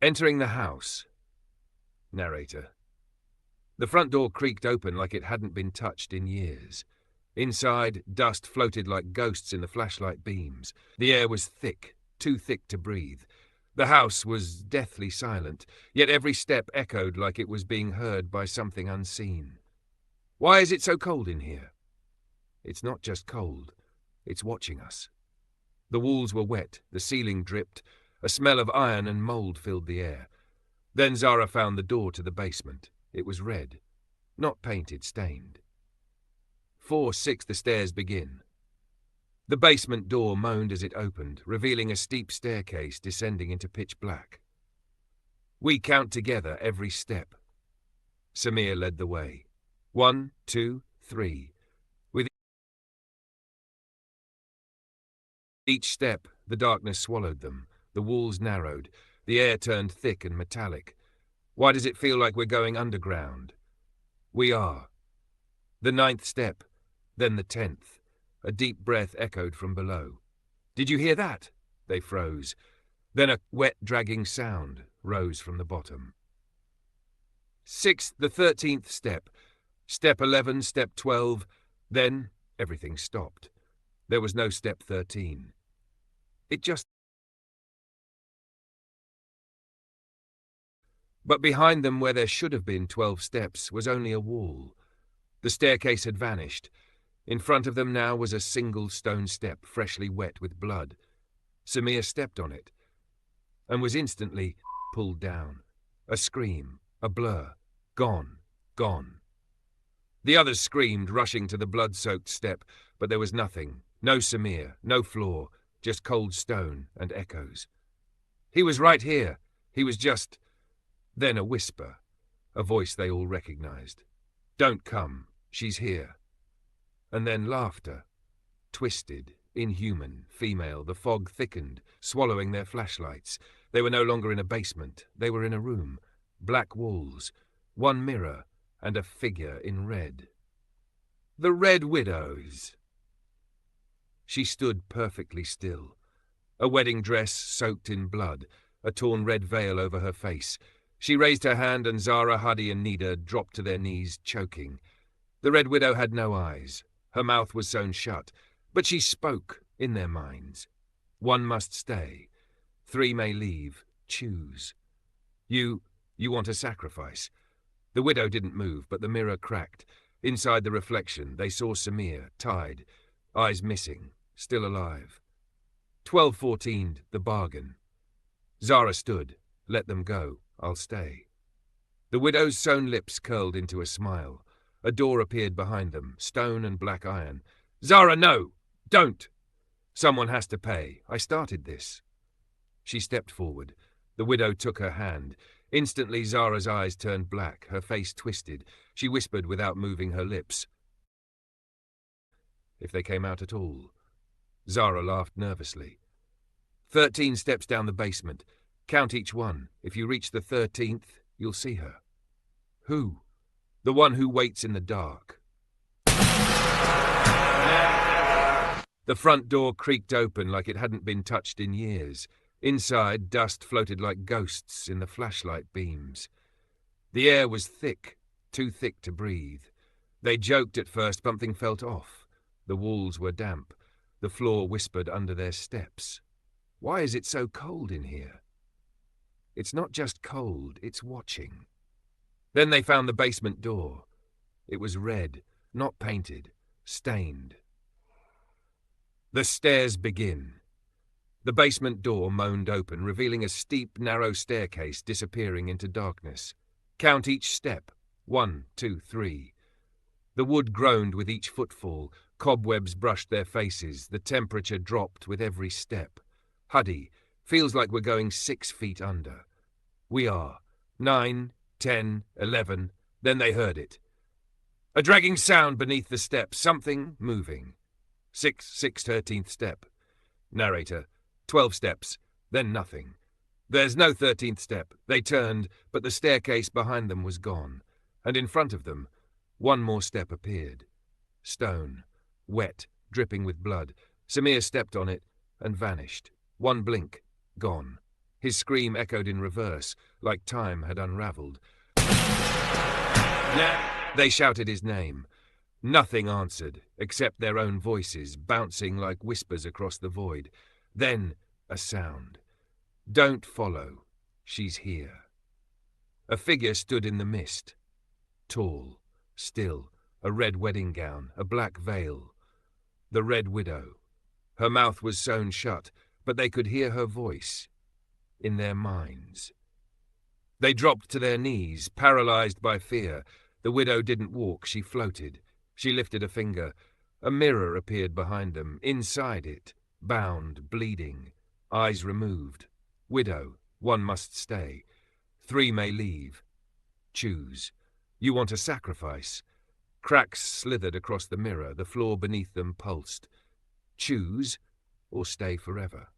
Entering the house. Narrator. The front door creaked open like it hadn't been touched in years. Inside, dust floated like ghosts in the flashlight beams. The air was thick, too thick to breathe. The house was deathly silent, yet every step echoed like it was being heard by something unseen. Why is it so cold in here? It's not just cold, it's watching us. The walls were wet, the ceiling dripped, a smell of iron and mold filled the air. Then Zara found the door to the basement. It was red, not painted, stained. 4-6 the stairs begin. The basement door moaned as it opened, revealing a steep staircase descending into pitch black. We count together every step. Samir led the way. 1, 2, 3. With each step, the darkness swallowed them. The walls narrowed. The air turned thick and metallic. Why does it feel like we're going underground? We are. The 9th step, then the 10th. A deep breath echoed from below. Did you hear that? They froze. Then a wet, dragging sound rose from the bottom. 6th, the 13th step. Step 11, step 12. Then everything stopped. There was no step 13. It just... But behind them, where there should have been 12 steps, was only a wall. The staircase had vanished. In front of them now was a single stone step, freshly wet with blood. Samir stepped on it, and was instantly pulled down. A scream, a blur. Gone, gone. The others screamed, rushing to the blood-soaked step, but there was nothing. No Samir, no floor, just cold stone and echoes. He was right here. He was just... Then a whisper, a voice they all recognized. Don't come, she's here. And then laughter. Twisted, inhuman, female, the fog thickened, swallowing their flashlights. They were no longer in a basement, they were in a room. Black walls, one mirror, and a figure in red. The Red Widows! She stood perfectly still. A wedding dress soaked in blood, a torn red veil over her face. She raised her hand and Zara, Huddy and Nida dropped to their knees, choking. The Red Widow had no eyes. Her mouth was sewn shut, but she spoke in their minds. 1 must stay. 3 may leave. Choose. You want a sacrifice. The widow didn't move, but the mirror cracked. Inside the reflection, they saw Samir, tied, eyes missing, still alive. 12-14, the bargain. Zara stood. Let them go. I'll stay. The widow's sewn lips curled into a smile. A door appeared behind them, stone and black iron. Zara, no! Don't! Someone has to pay. I started this. She stepped forward. The widow took her hand. Instantly, Zara's eyes turned black, her face twisted. She whispered without moving her lips. If they came out at all. Zara laughed nervously. 13 steps down the basement. Count each one. If you reach the 13th, you'll see her. Who? The one who waits in the dark. The front door creaked open like it hadn't been touched in years. Inside, dust floated like ghosts in the flashlight beams. The air was thick, too thick to breathe. They joked at first, something felt off. The walls were damp. The floor whispered under their steps. Why is it so cold in here? It's not just cold, it's watching. Then they found the basement door. It was red, not painted, stained. The stairs begin. The basement door moaned open, revealing a steep, narrow staircase disappearing into darkness. Count each step. 1, 2, 3. The wood groaned with each footfall. Cobwebs brushed their faces. The temperature dropped with every step. Huddy, feels like we're going 6 feet under. We are. 9, 10, 11. Then they heard it. A dragging sound beneath the steps. Something moving. 6, 13th step. Narrator. 12 steps. Then nothing. There's no 13th step. They turned, but the staircase behind them was gone. And in front of them, one more step appeared. Stone. Wet, dripping with blood. Samir stepped on it and vanished. One blink. Gone. His scream echoed in reverse, like time had unravelled. They shouted his name. Nothing answered, except their own voices, bouncing like whispers across the void. Then a sound. Don't follow. She's here. A figure stood in the mist. Tall, still, a red wedding gown, a black veil. The Red Widow. Her mouth was sewn shut, but they could hear her voice. In their minds. They dropped to their knees, paralyzed by fear. The widow didn't walk, she floated. She lifted a finger. A mirror appeared behind them. Inside it, bound, bleeding, eyes removed. Widow, one must stay. 3 may leave. Choose. You want a sacrifice. Cracks slithered across the mirror. The floor beneath them pulsed. Choose, or stay forever.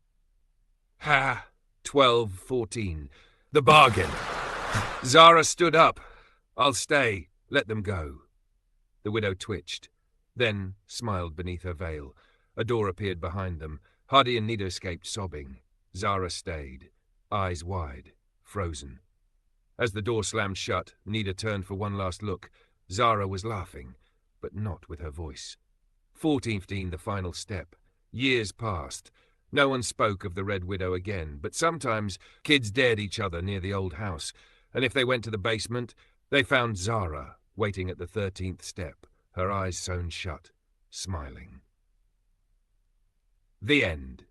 Ha! 12, 14. The bargain. Zara stood up. I'll stay. Let them go. The widow twitched, then smiled beneath her veil. A door appeared behind them. Hardy and Nita escaped sobbing. Zara stayed, eyes wide, frozen. As the door slammed shut, Nita turned for one last look. Zara was laughing, but not with her voice. 14, the final step. Years passed. No one spoke of the Red Widow again, but sometimes kids dared each other near the old house, and if they went to the basement, they found Zara waiting at the 13th step, her eyes sewn shut, smiling. The end.